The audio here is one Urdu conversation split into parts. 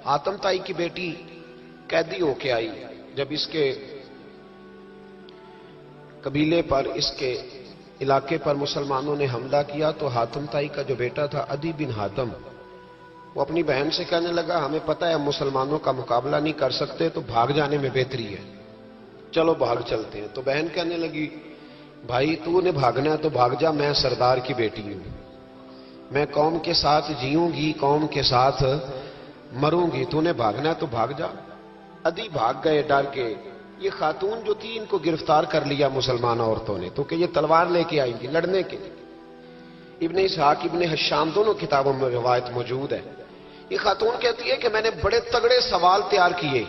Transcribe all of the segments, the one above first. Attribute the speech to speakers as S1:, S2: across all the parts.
S1: حاتم تائی کی بیٹی قیدی ہو کے آئی. جب اس کے قبیلے پر، اس کے علاقے پر مسلمانوں نے حملہ کیا تو حاتم تائی کا جو بیٹا تھا عدی بن حاتم، وہ اپنی بہن سے کہنے لگا ہمیں پتہ ہے ہم مسلمانوں کا مقابلہ نہیں کر سکتے تو بھاگ جانے میں بہتری ہے، چلو بھاگ چلتے ہیں. تو بہن کہنے لگی بھائی تو نے بھاگنا ہے تو بھاگ جا، میں سردار کی بیٹی ہوں، میں قوم کے ساتھ جیوں گی، قوم کے ساتھ مروں گی، تو نے بھاگنا ہے تو بھاگ جا. عدی بھاگ گئے ڈر کے. یہ خاتون جو تھی ان کو گرفتار کر لیا مسلمان عورتوں نے، تو کہ یہ تلوار لے کے آئی تھی لڑنے کے لیے. ابن اسحاق ابن حشام دونوں کتابوں میں روایت موجود ہے. یہ خاتون کہتی ہے کہ میں نے بڑے تگڑے سوال تیار کیے،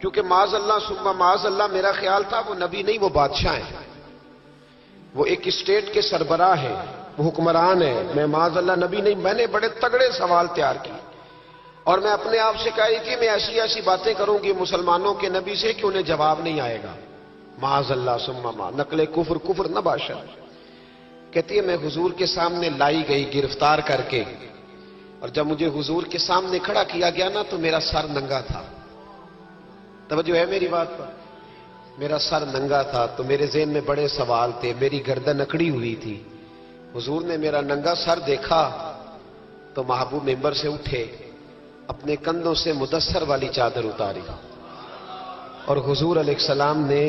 S1: کیونکہ معاذ اللہ ثم معاذ اللہ میرا خیال تھا وہ نبی نہیں، وہ بادشاہ ہیں، وہ ایک اسٹیٹ کے سربراہ ہیں، وہ حکمران ہے، میں معاذ اللہ نبی نہیں. میں نے بڑے تگڑے سوال تیار کیے اور میں اپنے آپ سے کہہ رہی تھی میں ایسی ایسی باتیں کروں گی مسلمانوں کے نبی سے کہ انہیں جواب نہیں آئے گا. معاذ اللہ ثم معاذ، نقل کفر کفر نہ باشد. کہتی ہے میں حضور کے سامنے لائی گئی گرفتار کر کے، اور جب مجھے حضور کے سامنے کھڑا کیا گیا نا تو میرا سر ننگا تھا. توجہ ہے میری بات پر؟ میرا سر ننگا تھا تو میرے ذہن میں بڑے سوال تھے، میری گردن اکڑی ہوئی تھی. حضور نے میرا ننگا سر دیکھا تو محبوب ممبر سے اٹھے، اپنے کندھوں سے مدثر والی چادر اتاری اور حضور علیہ السلام نے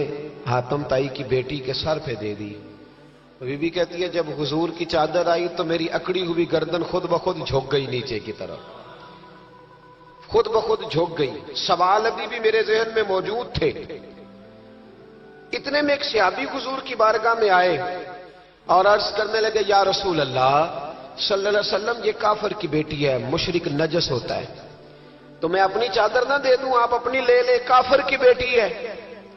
S1: حاتم تائی کی بیٹی کے سر پہ دے دی. بی بی کہتی ہے جب حضور کی چادر آئی تو میری اکڑی ہوئی گردن خود بخود جھک گئی نیچے کی طرف، خود بخود جھک گئی. سوال ابھی بھی میرے ذہن میں موجود تھے. اتنے میں ایک صحابی حضور کی بارگاہ میں آئے اور عرض کرنے لگے یا رسول اللہ صلی اللہ علیہ وسلم یہ کافر کی بیٹی ہے، مشرک نجس ہوتا ہے، تو میں اپنی چادر نہ دے دوں، آپ اپنی لے لے، کافر کی بیٹی ہے.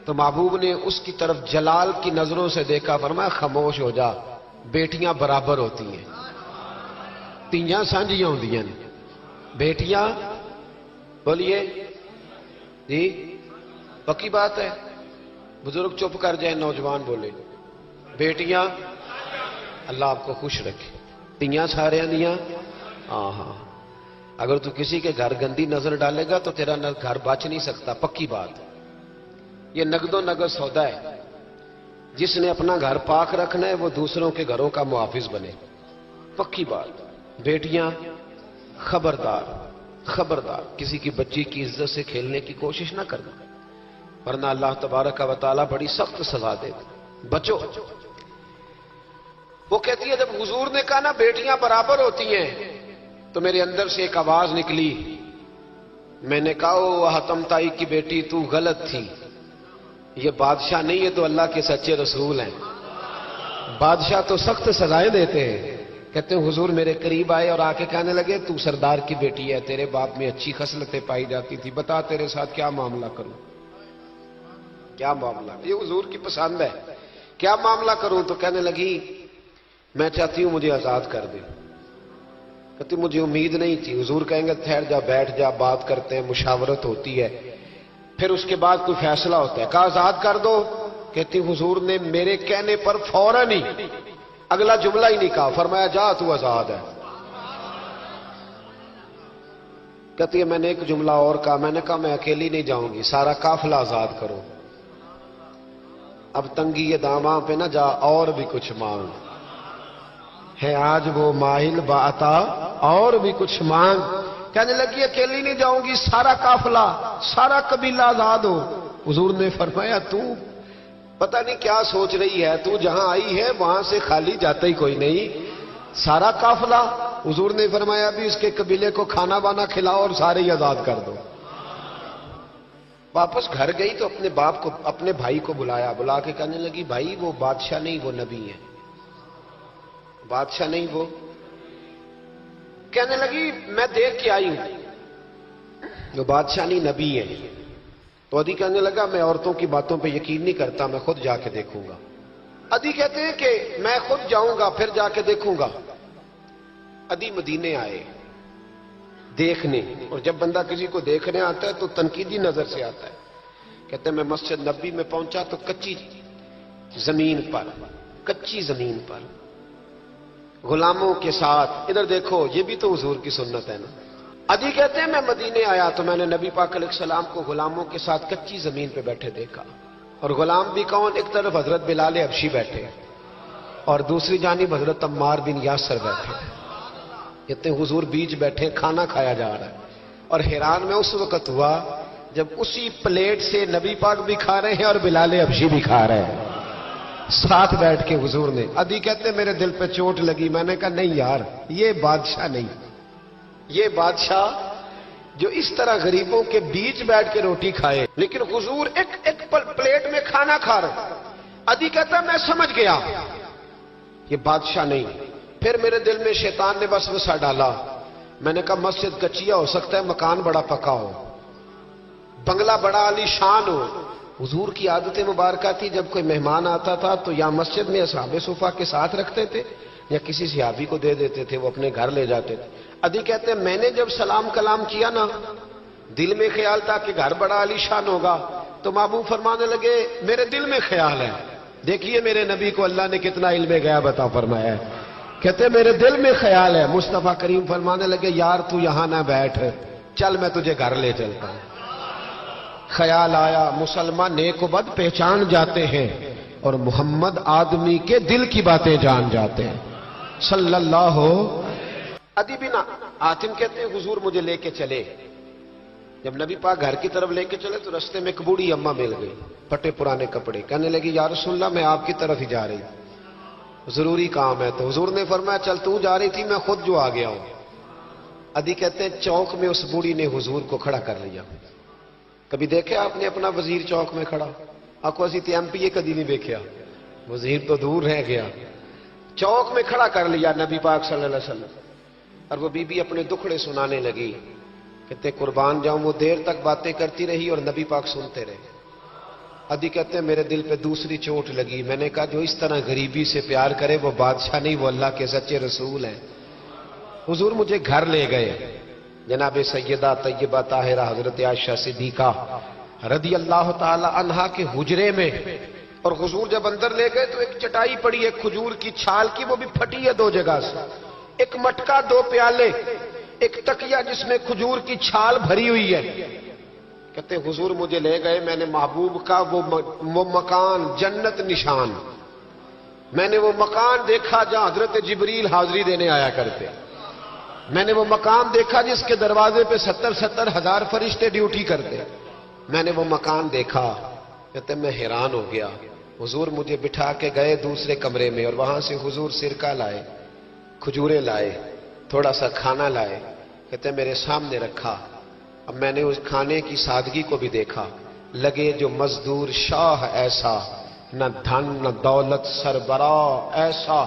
S1: تو محبوب نے اس کی طرف جلال کی نظروں سے دیکھا، فرمایا خاموش ہو جا، بیٹیاں برابر ہوتی ہیں، تیاں سانجیاں ہوندیاں نے، بیٹیاں بولیے جی پکی بات ہے. بزرگ چپ کر جائیں، نوجوان بولے بیٹیاں. اللہ آپ کو خوش رکھے. تیاں سارے دیاں، ہاں ہاں. اگر تو کسی کے گھر گندی نظر ڈالے گا تو تیرا گھر بچ نہیں سکتا، پکی بات. یہ نقد و نقد سودا ہے. جس نے اپنا گھر پاک رکھنا ہے وہ دوسروں کے گھروں کا محافظ بنے، پکی بات. بیٹیاں خبردار خبردار، کسی کی بچی کی عزت سے کھیلنے کی کوشش نہ کرنا، ورنہ اللہ تبارک و تعالیٰ بڑی سخت سزا دے گا. بچو. وہ کہتی ہے جب حضور نے کہا نا بیٹیاں برابر ہوتی ہیں تو میرے اندر سے ایک آواز نکلی. میں نے کہا او حاتم تائی کی بیٹی تو غلط تھی، یہ بادشاہ نہیں ہے تو اللہ کے سچے رسول ہیں. بادشاہ تو سخت سزائیں دیتے ہیں. کہتے ہیں حضور میرے قریب آئے اور آ کے کہنے لگے تو سردار کی بیٹی ہے، تیرے باپ میں اچھی خصلتیں پائی جاتی تھی، بتا تیرے ساتھ کیا معاملہ کروں، کیا معاملہ. یہ حضور کی پسند ہے، کیا معاملہ کروں. تو کہنے لگی میں چاہتی ہوں مجھے آزاد کر دے. کہتی مجھے امید نہیں تھی. حضور کہیں گے ٹھہر جا، بیٹھ جا، بات کرتے ہیں، مشاورت ہوتی ہے، پھر اس کے بعد کوئی فیصلہ ہوتا ہے. کہا آزاد کر دو. کہتی حضور نے میرے کہنے پر فوراً ہی اگلا جملہ ہی نہیں کہا، فرمایا جا تو آزاد ہے. کہتی ہے میں نے ایک جملہ اور کہا، میں نے کہا میں اکیلی نہیں جاؤں گی، سارا قافلہ آزاد کرو. اب تنگی یہ داماں پہ نہ جا، اور بھی کچھ مانگ ہے آج وہ ماہل باتا، اور بھی کچھ مانگ. کہنے لگی اکیلی نہیں جاؤں گی، سارا قافلہ سارا قبیلہ آزاد ہو. حضور نے فرمایا تو پتہ نہیں کیا سوچ رہی ہے، تو جہاں آئی ہے وہاں سے خالی جاتا ہی کوئی نہیں، سارا قافلہ. حضور نے فرمایا بھی اس کے قبیلے کو کھانا بانا کھلاؤ اور سارے ہی آزاد کر دو. واپس گھر گئی تو اپنے باپ کو، اپنے بھائی کو بلایا، بلا کے کہنے لگی بھائی وہ بادشاہ نہیں وہ نبی ہے، بادشاہ نہیں وہ. کہنے لگی میں دیکھ کے آئی ہوں جو بادشاہ نہیں نبی ہے. تو عدی کہنے لگا میں عورتوں کی باتوں پہ یقین نہیں کرتا، میں خود جا کے دیکھوں گا. عدی کہتے ہیں کہ میں خود جاؤں گا پھر جا کے دیکھوں گا. عدی مدینے آئے دیکھنے، اور جب بندہ کسی کو دیکھنے آتا ہے تو تنقیدی نظر سے آتا ہے. کہتے ہیں میں مسجد نبی میں پہنچا تو کچی زمین پر غلاموں کے ساتھ، ادھر دیکھو یہ بھی تو حضور کی سنت ہے نا، ادی کہتے ہیں میں مدینے آیا تو میں نے نبی پاک علیہ السلام کو غلاموں کے ساتھ کچی زمین پہ بیٹھے دیکھا، اور غلام بھی کون؟ ایک طرف حضرت بلال حبشی بیٹھے اور دوسری جانب حضرت عمار بن یاسر بیٹھے، کہتے ہیں حضور بیچ بیٹھے، کھانا کھایا جا رہا ہے، اور حیران میں اس وقت ہوا جب اسی پلیٹ سے نبی پاک بھی کھا رہے ہیں اور بلال حبشی بھی کھا رہے ہیں ساتھ بیٹھ کے حضور نے۔ ادی کہتے ہیں میرے دل پہ چوٹ لگی، میں نے کہا نہیں یار، یہ بادشاہ نہیں، یہ بادشاہ جو اس طرح غریبوں کے بیچ بیٹھ کے روٹی کھائے، لیکن حضور ایک پلیٹ میں کھانا کھا رہے۔ ادی کہتا میں سمجھ گیا یہ بادشاہ نہیں۔ پھر میرے دل میں شیطان نے وسوسہ ڈالا، میں نے کہا مسجد کچیا ہو سکتا ہے، مکان بڑا پکا ہو، بنگلہ بڑا عالی شان ہو۔ حضور کی عادت مبارکہ تھی جب کوئی مہمان آتا تھا تو یا مسجد میں اصحاب صفہ کے ساتھ رکھتے تھے یا کسی صحابی کو دے دیتے تھے، وہ اپنے گھر لے جاتے تھے۔ ادی کہتے ہیں میں نے جب سلام کلام کیا نا، دل میں خیال تھا کہ گھر بڑا عالی شان ہوگا، تو محبوب فرمانے لگے میرے دل میں خیال ہے، دیکھیے میرے نبی کو اللہ نے کتنا علم غیب عطا فرمایا ہے، کہتے ہیں میرے دل میں خیال ہے۔ مصطفیٰ کریم فرمانے لگے یار تو یہاں نہ بیٹھ، چل میں تجھے گھر لے چلتا ہوں۔ خیال آیا مسلمان نیک و بد پہچان جاتے ہیں، اور محمد آدمی کے دل کی باتیں جان جاتے ہیں صلی اللہ۔ ادی بن حاتم کہتے ہیں حضور مجھے لے کے چلے، جب نبی پاک گھر کی طرف لے کے چلے تو رستے میں ایک بوڑھی اماں مل گئی، پھٹے پرانے کپڑے، کہنے لگی یا رسول اللہ میں آپ کی طرف ہی جا رہی ہوں، ضروری کام ہے۔ تو حضور نے فرمایا چل تو جا رہی تھی، میں خود جو آ گیا ہوں۔ ادی کہتے ہیں چوک میں اس بوڑھی نے حضور کو کھڑا کر لیا۔ کبھی دیکھا آپ نے اپنا وزیر چوک میں کھڑا؟ آپ کو اسی تی ایم پی اے کدی نہیں دیکھا، وزیر تو دور رہ گیا، چوک میں کھڑا کر لیا نبی پاک صلی اللہ علیہ وسلم، اور وہ بی بی اپنے دکھڑے سنانے لگی، کہتے قربان جاؤں وہ دیر تک باتیں کرتی رہی اور نبی پاک سنتے رہے۔ ادی کہتے ہیں میرے دل پہ دوسری چوٹ لگی، میں نے کہا جو اس طرح غریبی سے پیار کرے وہ بادشاہ نہیں، وہ اللہ کے سچے رسول ہیں۔ حضور مجھے گھر لے گئے، جناب سیدہ طیبہ طاہرہ حضرت عائشہ صدیقہ رضی اللہ تعالی عنہا کے حجرے میں، اور حضور جب اندر لے گئے تو ایک چٹائی پڑی ہے کھجور کی چھال کی، وہ بھی پھٹی ہے دو جگہ سے، ایک مٹکا، دو پیالے، ایک تکیہ جس میں کھجور کی چھال بھری ہوئی ہے۔ کہتے حضور مجھے لے گئے، میں نے محبوب کا وہ مکان جنت نشان، میں نے وہ مکان دیکھا جہاں حضرت جبریل حاضری دینے آیا کرتے، میں نے وہ مکان دیکھا جس کے دروازے پہ 70 ہزار فرشتے ڈیوٹی کرتے، میں نے وہ مکان دیکھا۔ کہتے میں حیران ہو گیا۔ حضور مجھے بٹھا کے گئے دوسرے کمرے میں، اور وہاں سے حضور سرکہ لائے، کھجورے لائے، تھوڑا سا کھانا لائے، کہتے میرے سامنے رکھا۔ اب میں نے اس کھانے کی سادگی کو بھی دیکھا، لگے جو مزدور شاہ ایسا، نہ دھن نہ دولت سربراہ ایسا،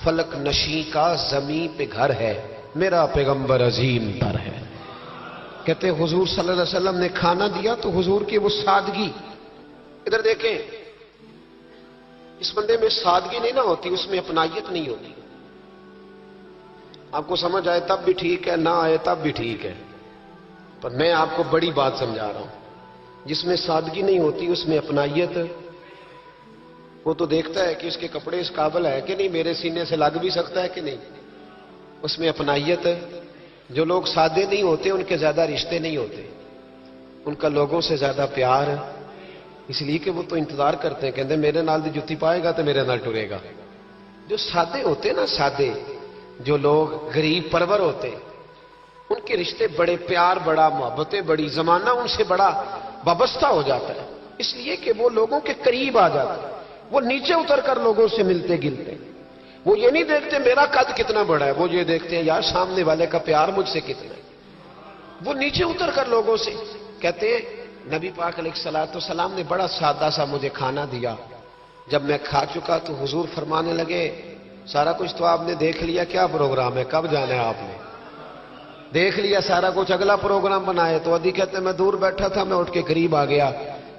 S1: فلک نشیں کا زمین پہ گھر ہے، میرا پیغمبر عظیم پر ہے۔ کہتے حضور صلی اللہ علیہ وسلم نے کھانا دیا تو حضور کی وہ سادگی، ادھر دیکھیں اس بندے میں سادگی نہیں نہ ہوتی، اس میں اپنائیت نہیں ہوتی۔ آپ کو سمجھ آئے تب بھی ٹھیک ہے، نہ آئے تب بھی ٹھیک ہے، پر میں آپ کو بڑی بات سمجھا رہا ہوں۔ جس میں سادگی نہیں ہوتی اس میں اپنائیت، وہ تو دیکھتا ہے کہ اس کے کپڑے اس قابل ہے کہ نہیں، میرے سینے سے لگ بھی سکتا ہے کہ نہیں، اس میں اپنائیت۔ جو لوگ سادے نہیں ہوتے ان کے زیادہ رشتے نہیں ہوتے، ان کا لوگوں سے زیادہ پیار، اس لیے کہ وہ تو انتظار کرتے ہیں، کہتے ہیں میرے نال دی جتی پائے گا تو میرے نال ٹرے گا۔ جو سادے ہوتے نا، سادے جو لوگ غریب پرور ہوتے، ان کے رشتے بڑے پیار، بڑا محبتیں بڑی، زمانہ ان سے بڑا وابستہ ہو جاتا ہے، اس لیے کہ وہ لوگوں کے قریب آ جاتے ہیں، وہ نیچے اتر کر لوگوں سے ملتے گلتے، وہ یہ نہیں دیکھتے میرا قد کتنا بڑا ہے، وہ یہ دیکھتے ہیں یار سامنے والے کا پیار مجھ سے کتنا ہے۔ وہ نیچے اتر کر لوگوں سے کہتے ہیں نبی پاک علیہ الصلوۃ والسلام نے بڑا سادہ سا مجھے کھانا دیا، جب میں کھا چکا تو حضور فرمانے لگے سارا کچھ تو آپ نے دیکھ لیا، کیا پروگرام ہے، کب جانا ہے؟ آپ نے دیکھ لیا سارا کچھ، اگلا پروگرام بنائے۔ تو ادی کہتے ہیں میں دور بیٹھا تھا، میں اٹھ کے قریب آ گیا،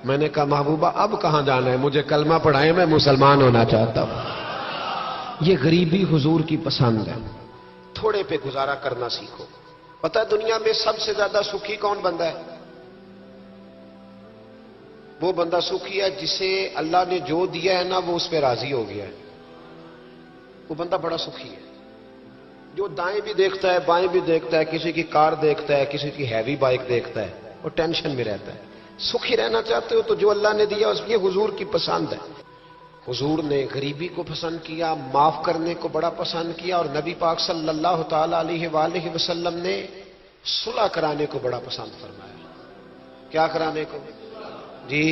S1: میں نے کہا محبوبہ اب کہاں جانا ہے، مجھے کلمہ پڑھائیں، میں مسلمان ہونا چاہتا ہوں۔ یہ غریبی حضور کی پسند ہے، تھوڑے پہ گزارا کرنا سیکھو۔ پتہ ہے دنیا میں سب سے زیادہ سکھی کون بندہ ہے؟ وہ بندہ سکھی ہے جسے اللہ نے جو دیا ہے نا وہ اس پہ راضی ہو گیا ہے، وہ بندہ بڑا سکھی ہے۔ جو دائیں بھی دیکھتا ہے بائیں بھی دیکھتا ہے، کسی کی کار دیکھتا ہے، کسی کی ہیوی بائک دیکھتا ہے، وہ ٹینشن میں رہتا ہے۔ سکھی رہنا چاہتے ہو تو جو اللہ نے دیا اس یہ حضور کی پسند ہے۔ حضور نے غریبی کو پسند کیا، معاف کرنے کو بڑا پسند کیا، اور نبی پاک صلی اللہ تعالی علیہ وآلہ وسلم نے صلح کرانے کو بڑا پسند فرمایا۔ کیا کرانے کو؟ جی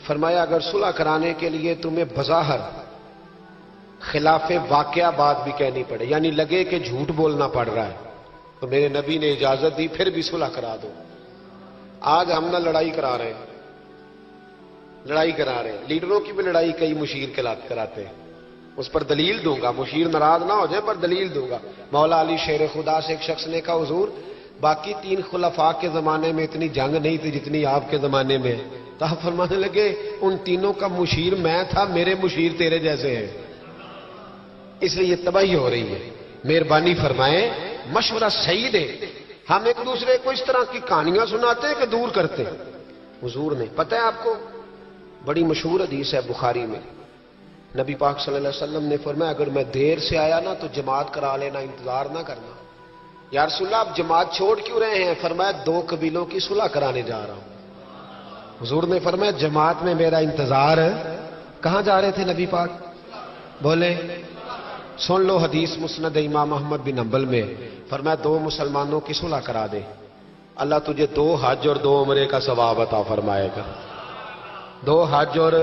S1: فرمایا اگر صلح کرانے کے لیے تمہیں بظاہر خلاف واقعہ بات بھی کہنی پڑے، یعنی لگے کہ جھوٹ بولنا پڑ رہا ہے، تو میرے نبی نے اجازت دی پھر بھی صلح کرا دو۔ آج ہم نہ لڑائی کرا رہے ہیں، لڑائی کرا رہے ہیں، لیڈروں کی بھی لڑائی کئی مشیر کراتے ہیں، اس پر دلیل دوں گا، مشیر ناراض نہ ہو جائے پر دلیل دوں گا۔ مولا علی شیر خدا سے ایک شخص نے کہا حضور باقی 3 خلفاء کے زمانے میں اتنی جنگ نہیں تھی جتنی آپ کے زمانے میں، تو آپ فرمانے لگے ان تینوں کا مشیر میں تھا، میرے مشیر تیرے جیسے ہیں، اس لیے یہ تباہی ہو رہی ہے۔ مہربانی فرمائیں، مشورہ صحیح دے، ہم ایک دوسرے کو اس طرح کی کہانیاں سناتے ہیں کہ دور کرتے ہیں۔ حضور نے پتہ ہے آپ کو بڑی مشہور حدیث ہے بخاری میں، نبی پاک صلی اللہ علیہ وسلم نے فرمایا اگر میں دیر سے آیا نا تو جماعت کرا لینا، انتظار نہ کرنا۔ یا رسول اللہ آپ جماعت چھوڑ کیوں رہے ہیں؟ فرمایا 2 قبیلوں کی صلح کرانے جا رہا ہوں۔ حضور نے فرمایا جماعت میں میرا انتظار ہے۔ کہاں جا رہے تھے نبی پاک؟ بولے سن لو حدیث مسند امام احمد بن حنبل میں، فرمایا 2 مسلمانوں کی صلح کرا دے، اللہ تجھے 2 حج اور 2 عمرے کا ثواب عطا فرمائے گا۔ 2 حج اور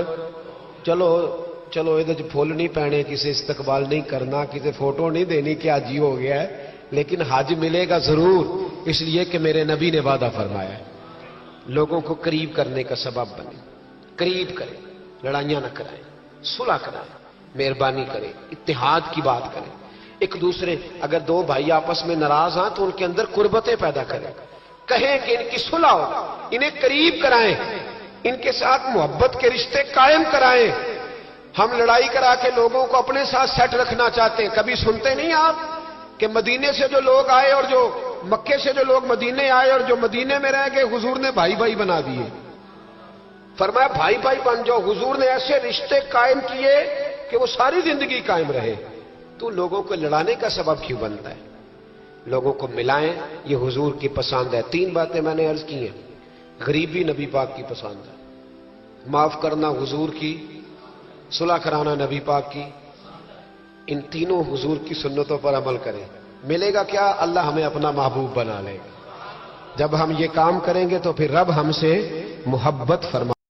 S1: چلو یہ پھول نہیں پہنے، کسی استقبال نہیں کرنا، کسی فوٹو نہیں دینی کہ حج ہی ہو گیا ہے، لیکن حج ملے گا ضرور، اس لیے کہ میرے نبی نے وعدہ فرمایا ہے۔ لوگوں کو قریب کرنے کا سبب بنے، قریب کریں، لڑائیاں نہ کرائیں، صلح کرائیں، مہربانی کریں، اتحاد کی بات کریں، ایک دوسرے اگر 2 بھائی آپس میں ناراض ہیں تو ان کے اندر قربتیں پیدا کریں، کہیں کہ ان کی صلح ہو، انہیں قریب کرائیں، ان کے ساتھ محبت کے رشتے قائم کرائیں۔ ہم لڑائی کرا کے لوگوں کو اپنے ساتھ سیٹ رکھنا چاہتے ہیں، کبھی سنتے نہیں آپ کہ مدینے سے جو لوگ آئے اور جو مکے سے جو لوگ مدینے آئے اور جو مدینے میں رہ گئے حضور نے بھائی بھائی بنا دیے۔ فرمایا بھائی بھائی بن جاؤ، حضور نے ایسے رشتے قائم کیے کہ وہ ساری زندگی قائم رہے۔ تو لوگوں کو لڑانے کا سبب کیوں بنتا ہے؟ لوگوں کو ملائیں، یہ حضور کی پسند ہے۔ 3 باتیں میں نے عرض کی ہیں، غریبی نبی پاک کی پسند ہے، معاف کرنا حضور کی، صلح کرانا نبی پاک کی، ان تینوں حضور کی سنتوں پر عمل کریں، ملے گا کیا؟ اللہ ہمیں اپنا محبوب بنا لے گا۔ جب ہم یہ کام کریں گے تو پھر رب ہم سے محبت فرما